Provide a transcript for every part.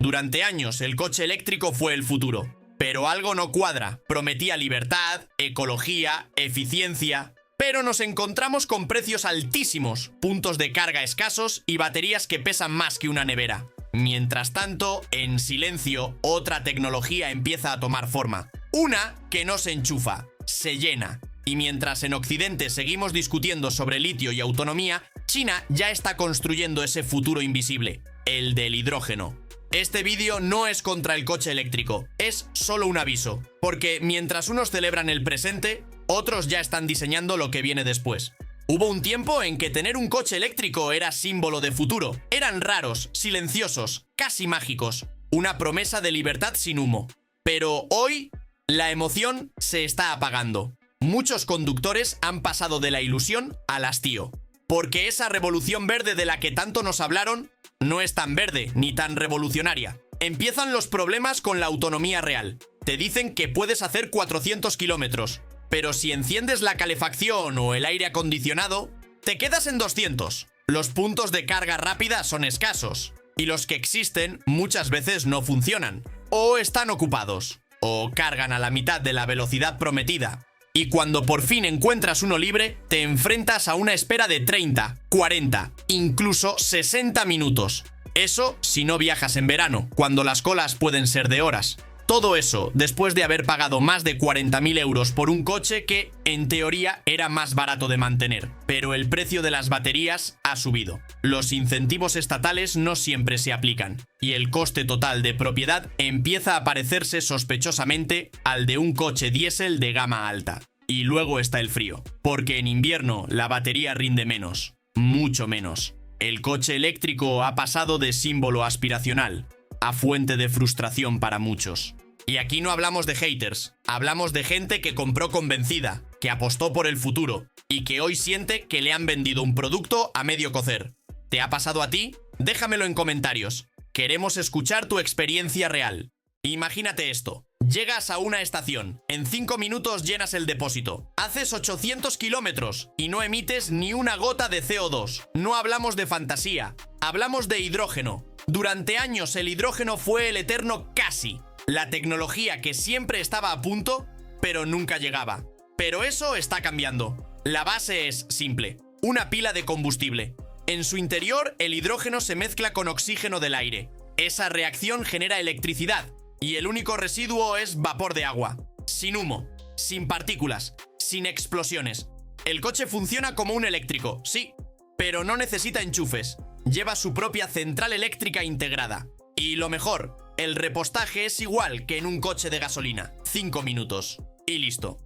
Durante años el coche eléctrico fue el futuro. Pero algo no cuadra. Prometía libertad, ecología, eficiencia. Pero nos encontramos con precios altísimos, puntos de carga escasos y baterías que pesan más que una nevera. Mientras tanto, en silencio, otra tecnología empieza a tomar forma. Una que no se enchufa, se llena. Y mientras en Occidente seguimos discutiendo sobre litio y autonomía, China ya está construyendo ese futuro invisible, el del hidrógeno. Este vídeo no es contra el coche eléctrico, es solo un aviso, porque mientras unos celebran el presente, otros ya están diseñando lo que viene después. Hubo un tiempo en que tener un coche eléctrico era símbolo de futuro. Eran raros, silenciosos, casi mágicos, una promesa de libertad sin humo. Pero hoy, la emoción se está apagando. Muchos conductores han pasado de la ilusión al hastío, porque esa revolución verde de la que tanto nos hablaron no es tan verde ni tan revolucionaria. Empiezan los problemas con la autonomía real. Te dicen que puedes hacer 400 kilómetros, pero si enciendes la calefacción o el aire acondicionado, te quedas en 200. Los puntos de carga rápida son escasos, y los que existen muchas veces no funcionan, o están ocupados, o cargan a la mitad de la velocidad prometida. Y cuando por fin encuentras uno libre, te enfrentas a una espera de 30, 40, incluso 60 minutos. Eso si no viajas en verano, cuando las colas pueden ser de horas. Todo eso después de haber pagado más de 40.000 euros por un coche que, en teoría, era más barato de mantener. Pero el precio de las baterías ha subido. Los incentivos estatales no siempre se aplican. Y el coste total de propiedad empieza a parecerse sospechosamente al de un coche diésel de gama alta. Y luego está el frío. Porque en invierno la batería rinde menos. Mucho menos. El coche eléctrico ha pasado de símbolo aspiracional a fuente de frustración para muchos. Y aquí no hablamos de haters, hablamos de gente que compró convencida, que apostó por el futuro y que hoy siente que le han vendido un producto a medio cocer. ¿Te ha pasado a ti? Déjamelo en comentarios. Queremos escuchar tu experiencia real. Imagínate esto. Llegas a una estación, en 5 minutos llenas el depósito, haces 800 kilómetros y no emites ni una gota de CO2. No hablamos de fantasía, hablamos de hidrógeno. Durante años el hidrógeno fue el eterno casi, la tecnología que siempre estaba a punto, pero nunca llegaba. Pero eso está cambiando. La base es simple, una pila de combustible. En su interior el hidrógeno se mezcla con oxígeno del aire. Esa reacción genera electricidad. Y el único residuo es vapor de agua, sin humo, sin partículas, sin explosiones. El coche funciona como un eléctrico, sí, pero no necesita enchufes. Lleva su propia central eléctrica integrada. Y lo mejor, el repostaje es igual que en un coche de gasolina. 5 minutos. Y listo.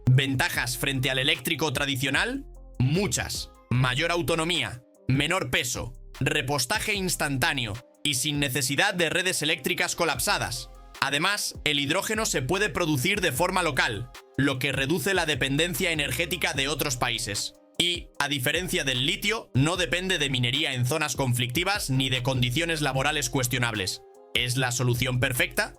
¿Ventajas frente al eléctrico tradicional? Muchas. Mayor autonomía, menor peso, repostaje instantáneo y sin necesidad de redes eléctricas colapsadas. Además, el hidrógeno se puede producir de forma local, lo que reduce la dependencia energética de otros países. Y, a diferencia del litio, no depende de minería en zonas conflictivas ni de condiciones laborales cuestionables. ¿Es la solución perfecta?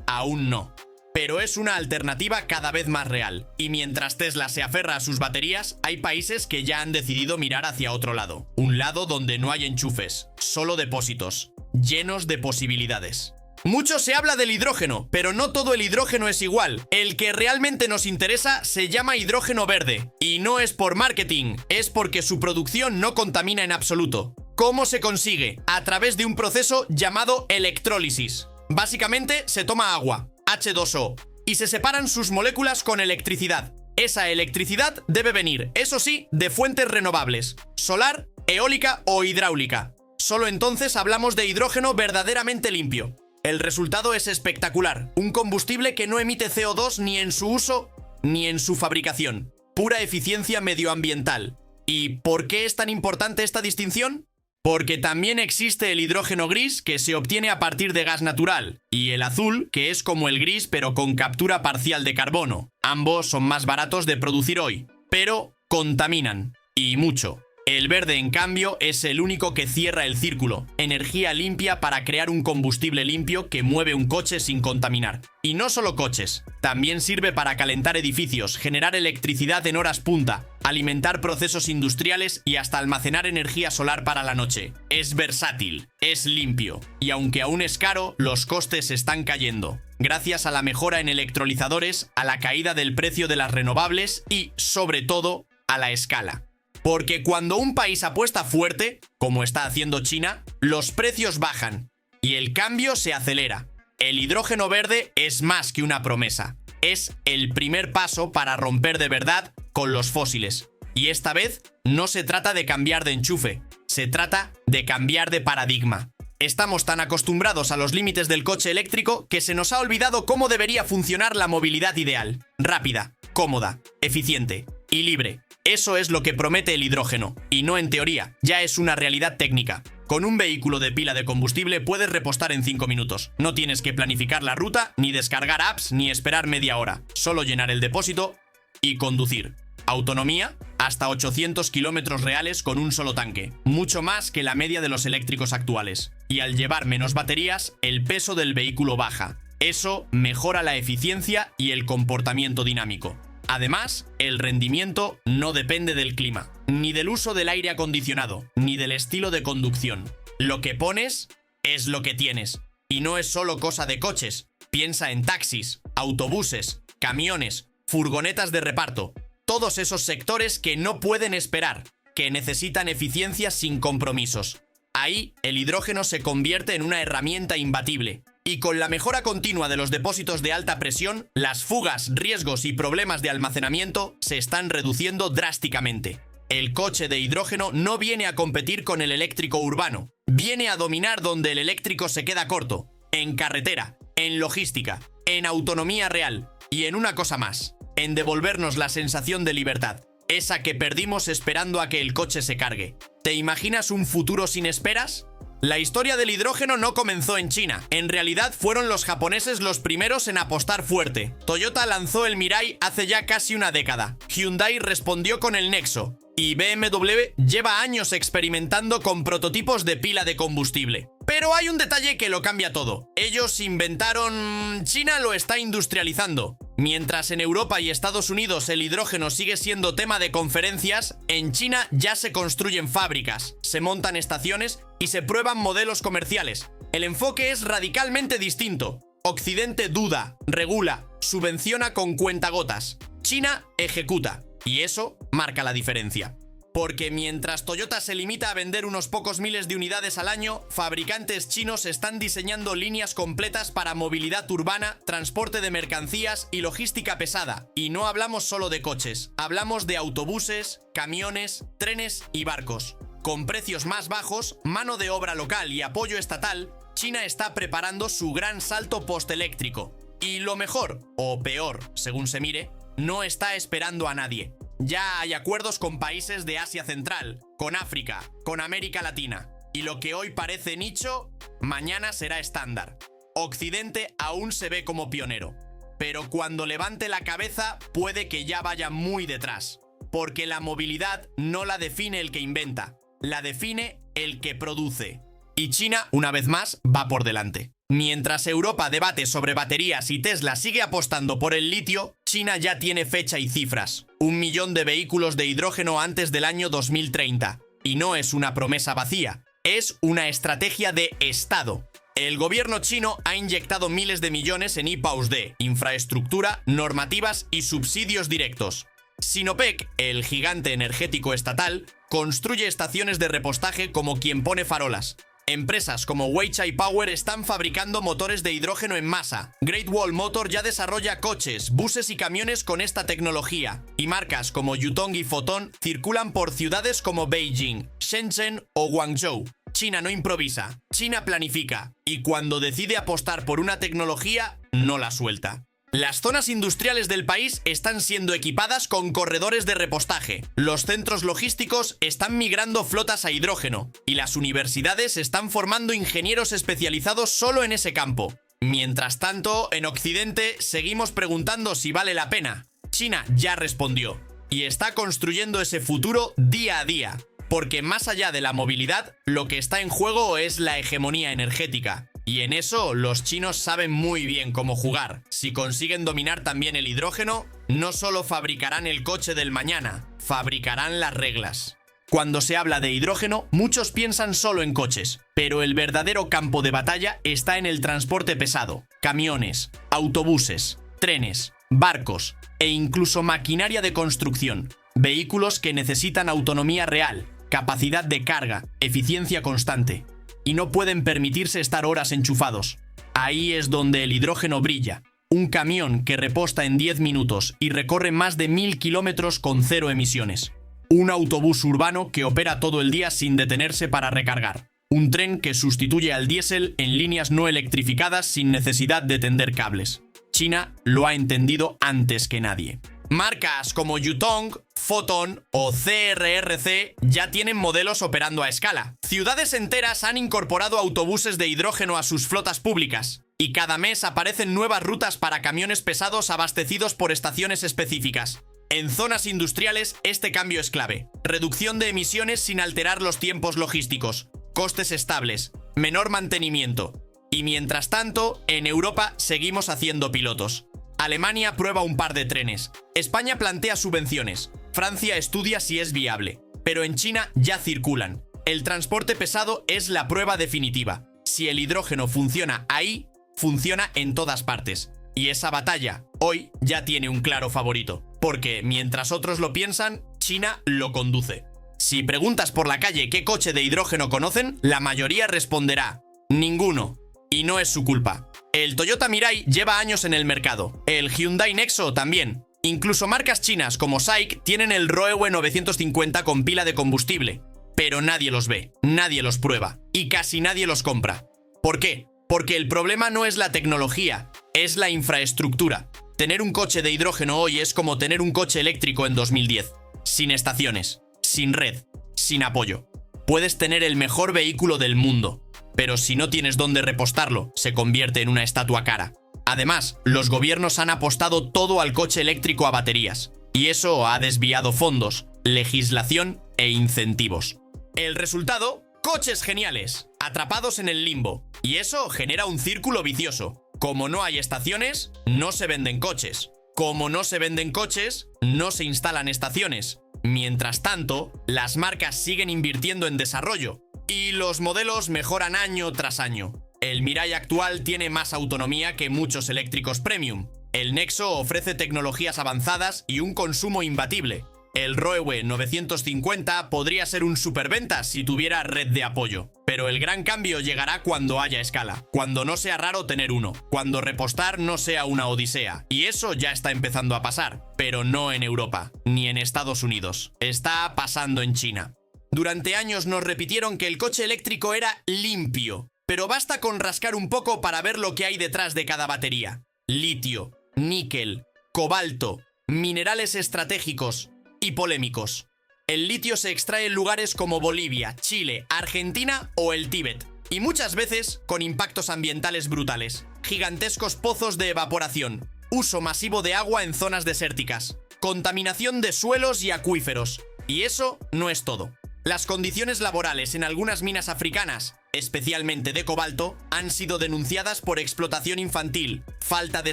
Aún no. Pero es una alternativa cada vez más real. Y mientras Tesla se aferra a sus baterías, hay países que ya han decidido mirar hacia otro lado. Un lado donde no hay enchufes, solo depósitos, llenos de posibilidades. Mucho se habla del hidrógeno, pero no todo el hidrógeno es igual. El que realmente nos interesa se llama hidrógeno verde. Y no es por marketing, es porque su producción no contamina en absoluto. ¿Cómo se consigue? A través de un proceso llamado electrólisis. Básicamente se toma agua, H2O, y se separan sus moléculas con electricidad. Esa electricidad debe venir, eso sí, de fuentes renovables, solar, eólica o hidráulica. Solo entonces hablamos de hidrógeno verdaderamente limpio. El resultado es espectacular, un combustible que no emite CO2 ni en su uso ni en su fabricación. Pura eficiencia medioambiental. ¿Y por qué es tan importante esta distinción? Porque también existe el hidrógeno gris, que se obtiene a partir de gas natural, y el azul, que es como el gris pero con captura parcial de carbono. Ambos son más baratos de producir hoy, pero contaminan, y mucho. El verde, en cambio, es el único que cierra el círculo. Energía limpia para crear un combustible limpio que mueve un coche sin contaminar. Y no solo coches, también sirve para calentar edificios, generar electricidad en horas punta alimentar procesos industriales y hasta almacenar energía solar para la noche. Es versátil, es limpio, y aunque aún es caro, los costes están cayendo, gracias a la mejora en electrolizadores, a la caída del precio de las renovables y, sobre todo, a la escala. Porque cuando un país apuesta fuerte, como está haciendo China, los precios bajan y el cambio se acelera. El hidrógeno verde es más que una promesa. Es el primer paso para romper de verdad con los fósiles. Y esta vez no se trata de cambiar de enchufe, se trata de cambiar de paradigma. Estamos tan acostumbrados a los límites del coche eléctrico que se nos ha olvidado cómo debería funcionar la movilidad ideal. Rápida, cómoda, eficiente y libre. Eso es lo que promete el hidrógeno, y no en teoría, ya es una realidad técnica. Con un vehículo de pila de combustible puedes repostar en 5 minutos. No tienes que planificar la ruta, ni descargar apps, ni esperar media hora. Solo llenar el depósito y conducir. Autonomía, hasta 800 kilómetros reales con un solo tanque. Mucho más que la media de los eléctricos actuales. Y al llevar menos baterías, el peso del vehículo baja. Eso mejora la eficiencia y el comportamiento dinámico. Además, el rendimiento no depende del clima, ni del uso del aire acondicionado, ni del estilo de conducción. Lo que pones es lo que tienes. Y no es solo cosa de coches. Piensa en taxis, autobuses, camiones, furgonetas de reparto. Todos esos sectores que no pueden esperar, que necesitan eficiencia sin compromisos. Ahí, el hidrógeno se convierte en una herramienta imbatible. Y con la mejora continua de los depósitos de alta presión, las fugas, riesgos y problemas de almacenamiento se están reduciendo drásticamente. El coche de hidrógeno no viene a competir con el eléctrico urbano, viene a dominar donde el eléctrico se queda corto, en carretera, en logística, en autonomía real y en una cosa más, en devolvernos la sensación de libertad, esa que perdimos esperando a que el coche se cargue. ¿Te imaginas un futuro sin esperas? La historia del hidrógeno no comenzó en China. En realidad fueron los japoneses los primeros en apostar fuerte. Toyota lanzó el Mirai hace ya casi una década. Hyundai respondió con el Nexo. Y BMW lleva años experimentando con prototipos de pila de combustible. Pero hay un detalle que lo cambia todo. Ellos inventaron... China lo está industrializando. Mientras en Europa y Estados Unidos el hidrógeno sigue siendo tema de conferencias, en China ya se construyen fábricas, se montan estaciones y se prueban modelos comerciales. El enfoque es radicalmente distinto. Occidente duda, regula, subvenciona con cuentagotas. China ejecuta. Y eso marca la diferencia. Porque mientras Toyota se limita a vender unos pocos miles de unidades al año, fabricantes chinos están diseñando líneas completas para movilidad urbana, transporte de mercancías y logística pesada. Y no hablamos solo de coches, hablamos de autobuses, camiones, trenes y barcos. Con precios más bajos, mano de obra local y apoyo estatal, China está preparando su gran salto posteléctrico. Y lo mejor, o peor, según se mire, no está esperando a nadie. Ya hay acuerdos con países de Asia Central, con África, con América Latina. Y lo que hoy parece nicho, mañana será estándar. Occidente aún se ve como pionero. Pero cuando levante la cabeza, puede que ya vaya muy detrás. Porque la movilidad no la define el que inventa, la define el que produce. Y China, una vez más, va por delante. Mientras Europa debate sobre baterías y Tesla sigue apostando por el litio, China ya tiene fecha y cifras. 1 millón de vehículos de hidrógeno antes del año 2030. Y no es una promesa vacía, es una estrategia de Estado. El gobierno chino ha inyectado miles de millones en I+D, infraestructura, normativas y subsidios directos. Sinopec, el gigante energético estatal, construye estaciones de repostaje como quien pone farolas. Empresas como Weichai Power están fabricando motores de hidrógeno en masa. Great Wall Motor ya desarrolla coches, buses y camiones con esta tecnología. Y marcas como Yutong y Foton circulan por ciudades como Beijing, Shenzhen o Guangzhou. China no improvisa, China planifica. Y cuando decide apostar por una tecnología, no la suelta. Las zonas industriales del país están siendo equipadas con corredores de repostaje. Los centros logísticos están migrando flotas a hidrógeno. Y las universidades están formando ingenieros especializados solo en ese campo. Mientras tanto, en Occidente seguimos preguntando si vale la pena. China ya respondió. Y está construyendo ese futuro día a día. Porque más allá de la movilidad, lo que está en juego es la hegemonía energética. Y en eso los chinos saben muy bien cómo jugar. Si consiguen dominar también el hidrógeno, no solo fabricarán el coche del mañana, fabricarán las reglas. Cuando se habla de hidrógeno, muchos piensan solo en coches, pero el verdadero campo de batalla está en el transporte pesado, camiones, autobuses, trenes, barcos e incluso maquinaria de construcción, vehículos que necesitan autonomía real, capacidad de carga, eficiencia constante, y no pueden permitirse estar horas enchufados. Ahí es donde el hidrógeno brilla. Un camión que reposta en 10 minutos y recorre más de 1000 kilómetros con cero emisiones. Un autobús urbano que opera todo el día sin detenerse para recargar. Un tren que sustituye al diésel en líneas no electrificadas sin necesidad de tender cables. China lo ha entendido antes que nadie. Marcas como Yutong, Foton o CRRC ya tienen modelos operando a escala. Ciudades enteras han incorporado autobuses de hidrógeno a sus flotas públicas. Y cada mes aparecen nuevas rutas para camiones pesados abastecidos por estaciones específicas. En zonas industriales, este cambio es clave. Reducción de emisiones sin alterar los tiempos logísticos. Costes estables. Menor mantenimiento. Y mientras tanto, en Europa seguimos haciendo pilotos. Alemania prueba un par de trenes. España plantea subvenciones. Francia estudia si es viable. Pero en China ya circulan. El transporte pesado es la prueba definitiva. Si el hidrógeno funciona ahí, funciona en todas partes. Y esa batalla, hoy, ya tiene un claro favorito. Porque, mientras otros lo piensan, China lo conduce. Si preguntas por la calle qué coche de hidrógeno conocen, la mayoría responderá: ninguno. Y no es su culpa. El Toyota Mirai lleva años en el mercado. El Hyundai Nexo también. Incluso marcas chinas como SAIC tienen el Roewe 950 con pila de combustible. Pero nadie los ve, nadie los prueba y casi nadie los compra. ¿Por qué? Porque el problema no es la tecnología, es la infraestructura. Tener un coche de hidrógeno hoy es como tener un coche eléctrico en 2010. Sin estaciones, sin red, sin apoyo. Puedes tener el mejor vehículo del mundo, pero si no tienes dónde repostarlo, se convierte en una estatua cara. Además, los gobiernos han apostado todo al coche eléctrico a baterías, y eso ha desviado fondos, legislación e incentivos. El resultado: coches geniales, atrapados en el limbo, y eso genera un círculo vicioso. Como no hay estaciones, no se venden coches. Como no se venden coches, no se instalan estaciones. Mientras tanto, las marcas siguen invirtiendo en desarrollo, y los modelos mejoran año tras año. El Mirai actual tiene más autonomía que muchos eléctricos premium. El Nexo ofrece tecnologías avanzadas y un consumo imbatible. El Roewe 950 podría ser un superventas si tuviera red de apoyo. Pero el gran cambio llegará cuando haya escala, cuando no sea raro tener uno, cuando repostar no sea una odisea. Y eso ya está empezando a pasar, pero no en Europa, ni en Estados Unidos. Está pasando en China. Durante años nos repitieron que el coche eléctrico era limpio, pero basta con rascar un poco para ver lo que hay detrás de cada batería. Litio, níquel, cobalto, minerales estratégicos y polémicos. El litio se extrae en lugares como Bolivia, Chile, Argentina o el Tíbet, y muchas veces con impactos ambientales brutales. Gigantescos pozos de evaporación, uso masivo de agua en zonas desérticas, contaminación de suelos y acuíferos. Y eso no es todo. Las condiciones laborales en algunas minas africanas, especialmente de cobalto, han sido denunciadas por explotación infantil, falta de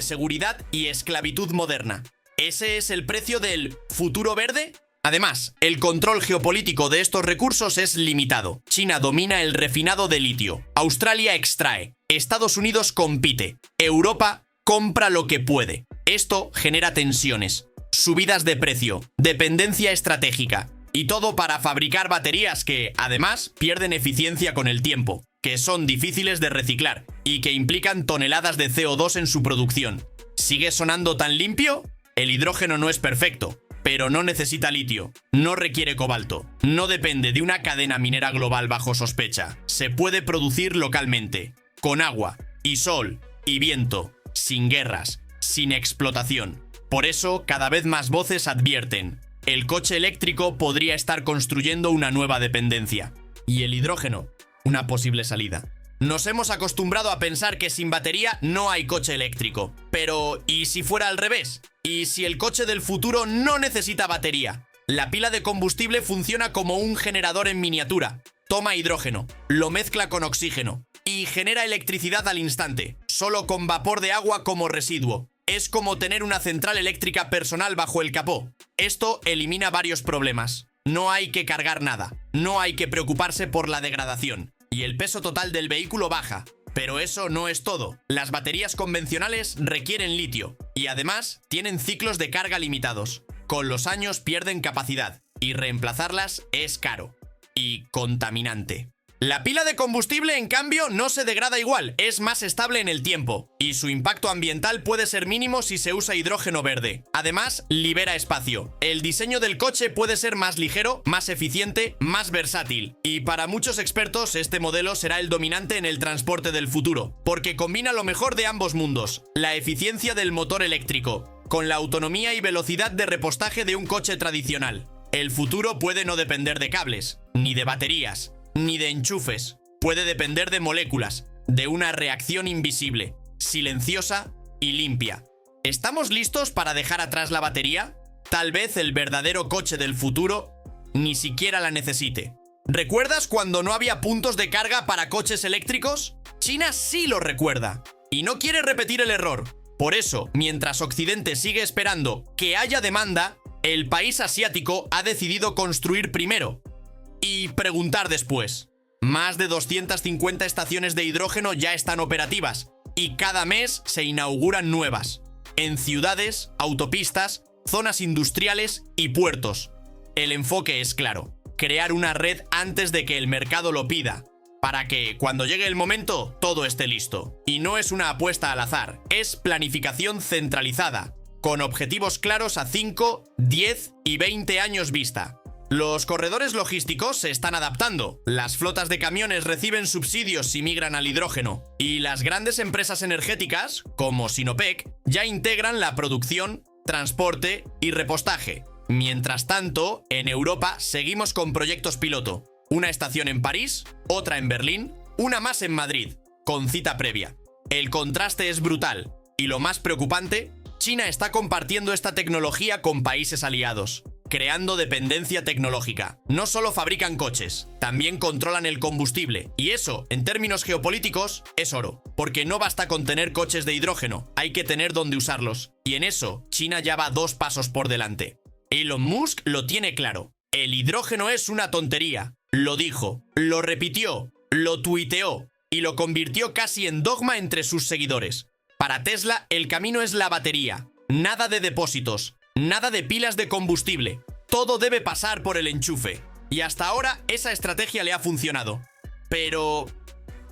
seguridad y esclavitud moderna. ¿Ese es el precio del futuro verde? Además, el control geopolítico de estos recursos es limitado. China domina el refinado de litio, Australia extrae, Estados Unidos compite, Europa compra lo que puede. Esto genera tensiones, subidas de precio, dependencia estratégica. Y todo para fabricar baterías que, además, pierden eficiencia con el tiempo, que son difíciles de reciclar y que implican toneladas de CO2 en su producción. ¿Sigue sonando tan limpio? El hidrógeno no es perfecto, pero no necesita litio, no requiere cobalto, no depende de una cadena minera global bajo sospecha. Se puede producir localmente, con agua, y sol, y viento, sin guerras, sin explotación. Por eso, cada vez más voces advierten: el coche eléctrico podría estar construyendo una nueva dependencia. Y el hidrógeno, una posible salida. Nos hemos acostumbrado a pensar que sin batería no hay coche eléctrico. Pero, ¿y si fuera al revés? ¿Y si el coche del futuro no necesita batería? La pila de combustible funciona como un generador en miniatura. Toma hidrógeno, lo mezcla con oxígeno y genera electricidad al instante, solo con vapor de agua como residuo. Es como tener una central eléctrica personal bajo el capó. Esto elimina varios problemas. No hay que cargar nada, no hay que preocuparse por la degradación, y el peso total del vehículo baja. Pero eso no es todo. Las baterías convencionales requieren litio, y además tienen ciclos de carga limitados. Con los años pierden capacidad, y reemplazarlas es caro y contaminante. La pila de combustible, en cambio, no se degrada igual, es más estable en el tiempo, y su impacto ambiental puede ser mínimo si se usa hidrógeno verde. Además, libera espacio. El diseño del coche puede ser más ligero, más eficiente, más versátil, y para muchos expertos este modelo será el dominante en el transporte del futuro, porque combina lo mejor de ambos mundos: la eficiencia del motor eléctrico, con la autonomía y velocidad de repostaje de un coche tradicional. El futuro puede no depender de cables, ni de baterías, ni de enchufes. Puede depender de moléculas, de una reacción invisible, silenciosa y limpia. ¿Estamos listos para dejar atrás la batería? Tal vez el verdadero coche del futuro ni siquiera la necesite. ¿Recuerdas cuando no había puntos de carga para coches eléctricos? China sí lo recuerda y no quiere repetir el error. Por eso, mientras Occidente sigue esperando que haya demanda, el país asiático ha decidido construir primero y preguntar después. Más de 250 estaciones de hidrógeno ya están operativas y cada mes se inauguran nuevas, en ciudades, autopistas, zonas industriales y puertos. El enfoque es claro: crear una red antes de que el mercado lo pida, para que, cuando llegue el momento, todo esté listo. Y no es una apuesta al azar, es planificación centralizada, con objetivos claros a 5, 10 y 20 años vista. Los corredores logísticos se están adaptando, las flotas de camiones reciben subsidios si migran al hidrógeno, y las grandes empresas energéticas, como Sinopec, ya integran la producción, transporte y repostaje. Mientras tanto, en Europa seguimos con proyectos piloto: una estación en París, otra en Berlín, una más en Madrid, con cita previa. El contraste es brutal, y lo más preocupante, China está compartiendo esta tecnología con países aliados, creando dependencia tecnológica. No solo fabrican coches, también controlan el combustible, y eso, en términos geopolíticos, es oro, porque no basta con tener coches de hidrógeno, hay que tener dónde usarlos, y en eso, China ya va 2 pasos por delante. Elon Musk lo tiene claro: el hidrógeno es una tontería. Lo dijo, lo repitió, lo tuiteó, y lo convirtió casi en dogma entre sus seguidores. Para Tesla, el camino es la batería, nada de depósitos, nada de pilas de combustible, todo debe pasar por el enchufe. Y hasta ahora esa estrategia le ha funcionado. Pero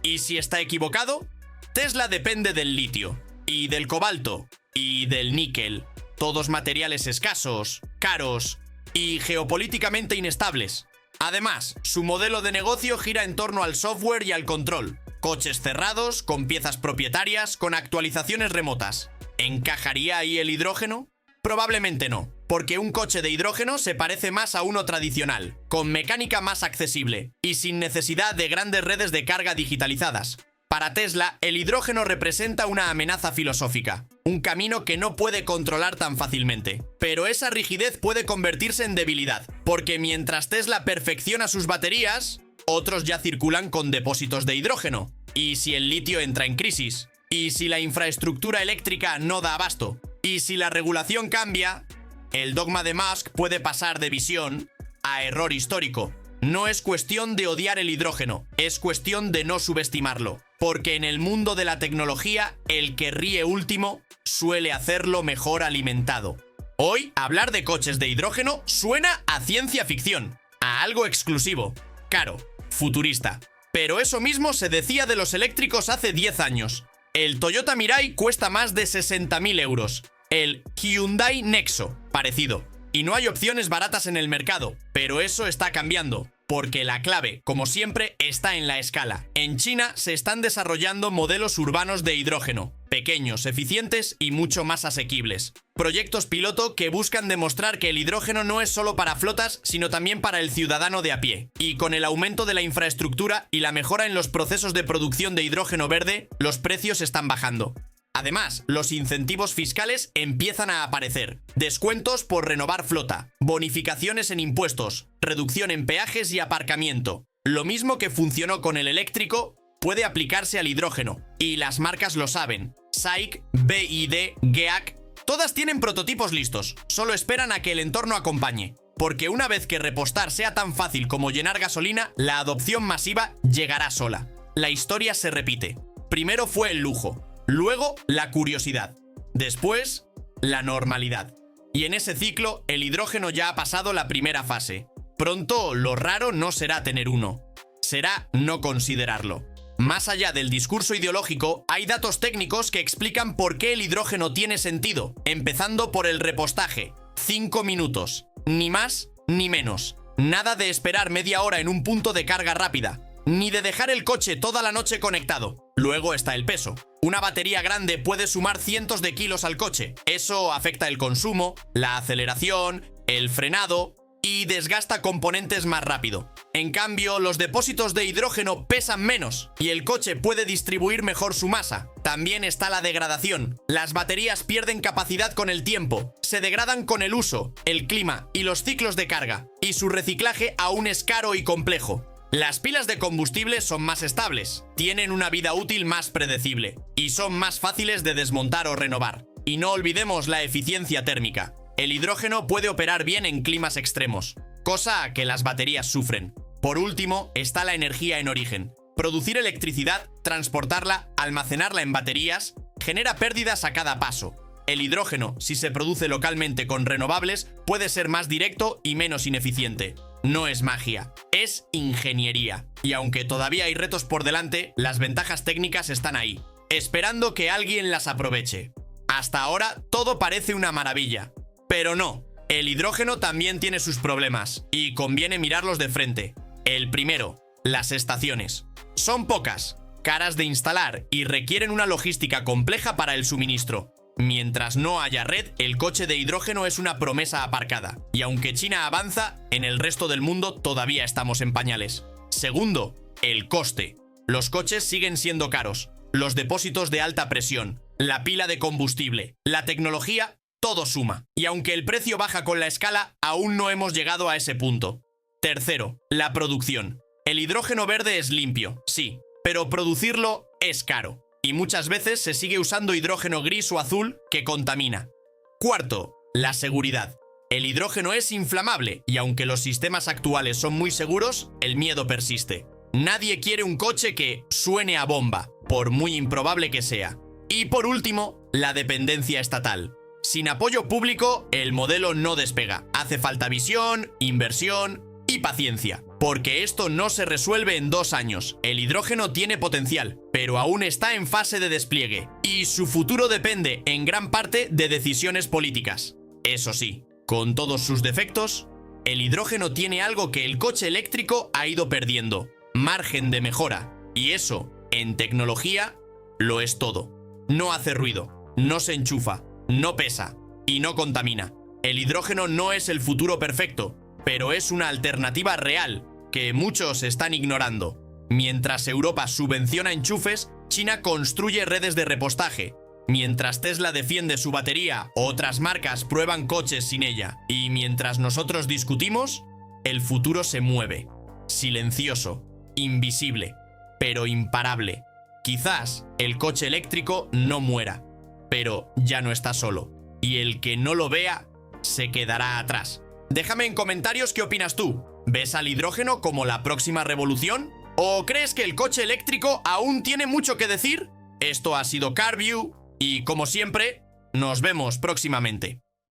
¿y si está equivocado? Tesla depende del litio, y del cobalto, y del níquel, todos materiales escasos, caros y geopolíticamente inestables. Además, su modelo de negocio gira en torno al software y al control. Coches cerrados, con piezas propietarias, con actualizaciones remotas. ¿Encajaría ahí el hidrógeno? Probablemente no, porque un coche de hidrógeno se parece más a uno tradicional, con mecánica más accesible y sin necesidad de grandes redes de carga digitalizadas. Para Tesla, el hidrógeno representa una amenaza filosófica, un camino que no puede controlar tan fácilmente. Pero esa rigidez puede convertirse en debilidad, porque mientras Tesla perfecciona sus baterías, otros ya circulan con depósitos de hidrógeno. ¿Y si el litio entra en crisis? ¿Y si la infraestructura eléctrica no da abasto? ¿Y si la regulación cambia? El dogma de Musk puede pasar de visión a error histórico. No es cuestión de odiar el hidrógeno, es cuestión de no subestimarlo. Porque en el mundo de la tecnología, el que ríe último suele hacerlo mejor alimentado. Hoy, hablar de coches de hidrógeno suena a ciencia ficción, a algo exclusivo, caro, futurista. Pero eso mismo se decía de los eléctricos hace 10 años. El Toyota Mirai cuesta más de 60.000 euros. El Hyundai Nexo, parecido. Y no hay opciones baratas en el mercado, pero eso está cambiando, porque la clave, como siempre, está en la escala. En China se están desarrollando modelos urbanos de hidrógeno, pequeños, eficientes y mucho más asequibles. Proyectos piloto que buscan demostrar que el hidrógeno no es solo para flotas, sino también para el ciudadano de a pie. Y con el aumento de la infraestructura y la mejora en los procesos de producción de hidrógeno verde, los precios están bajando. Además, los incentivos fiscales empiezan a aparecer. Descuentos por renovar flota, bonificaciones en impuestos, reducción en peajes y aparcamiento. Lo mismo que funcionó con el eléctrico, puede aplicarse al hidrógeno, y las marcas lo saben. SAIC, BYD, GEAC, todas tienen prototipos listos, solo esperan a que el entorno acompañe. Porque una vez que repostar sea tan fácil como llenar gasolina, la adopción masiva llegará sola. La historia se repite. Primero fue el lujo, luego la curiosidad, después la normalidad. Y en ese ciclo, el hidrógeno ya ha pasado la primera fase. Pronto, lo raro no será tener uno, será no considerarlo. Más allá del discurso ideológico, hay datos técnicos que explican por qué el hidrógeno tiene sentido, empezando por el repostaje. 5 minutos, ni más ni menos. Nada de esperar media hora en un punto de carga rápida, ni de dejar el coche toda la noche conectado. Luego está el peso. Una batería grande puede sumar cientos de kilos al coche. Eso afecta el consumo, la aceleración, el frenado y desgasta componentes más rápido. En cambio, los depósitos de hidrógeno pesan menos y el coche puede distribuir mejor su masa. También está la degradación. Las baterías pierden capacidad con el tiempo, se degradan con el uso, el clima y los ciclos de carga, y su reciclaje aún es caro y complejo. Las pilas de combustible son más estables, tienen una vida útil más predecible y son más fáciles de desmontar o renovar. Y no olvidemos la eficiencia térmica. El hidrógeno puede operar bien en climas extremos, cosa que las baterías sufren. Por último, está la energía en origen. Producir electricidad, transportarla, almacenarla en baterías, genera pérdidas a cada paso. El hidrógeno, si se produce localmente con renovables, puede ser más directo y menos ineficiente. No es magia, es ingeniería. Y aunque todavía hay retos por delante, las ventajas técnicas están ahí, esperando que alguien las aproveche. Hasta ahora, todo parece una maravilla. Pero no, el hidrógeno también tiene sus problemas, y conviene mirarlos de frente. El primero, las estaciones. Son pocas, caras de instalar y requieren una logística compleja para el suministro. Mientras no haya red, el coche de hidrógeno es una promesa aparcada. Y aunque China avanza, en el resto del mundo todavía estamos en pañales. Segundo, el coste. Los coches siguen siendo caros. Los depósitos de alta presión, la pila de combustible, la tecnología, todo suma. Y aunque el precio baja con la escala, aún no hemos llegado a ese punto. Tercero, la producción. El hidrógeno verde es limpio, sí, pero producirlo es caro. Y muchas veces se sigue usando hidrógeno gris o azul que contamina. Cuarto, la seguridad. El hidrógeno es inflamable y aunque los sistemas actuales son muy seguros, el miedo persiste. Nadie quiere un coche que suene a bomba, por muy improbable que sea. Y por último, la dependencia estatal. Sin apoyo público, el modelo no despega. Hace falta visión, inversión y paciencia. Porque esto no se resuelve en 2 años. El hidrógeno tiene potencial, pero aún está en fase de despliegue. Y su futuro depende en gran parte de decisiones políticas. Eso sí, con todos sus defectos, el hidrógeno tiene algo que el coche eléctrico ha ido perdiendo: margen de mejora. Y eso, en tecnología, lo es todo. No hace ruido, no se enchufa, no pesa y no contamina. El hidrógeno no es el futuro perfecto, pero es una alternativa real que muchos están ignorando. Mientras Europa subvenciona enchufes, China construye redes de repostaje. Mientras Tesla defiende su batería, otras marcas prueban coches sin ella. Y mientras nosotros discutimos, el futuro se mueve. Silencioso, invisible, pero imparable. Quizás el coche eléctrico no muera, pero ya no está solo. Y el que no lo vea, se quedará atrás. Déjame en comentarios qué opinas tú. ¿Ves al hidrógeno como la próxima revolución? ¿O crees que el coche eléctrico aún tiene mucho que decir? Esto ha sido CarView y, como siempre, nos vemos próximamente.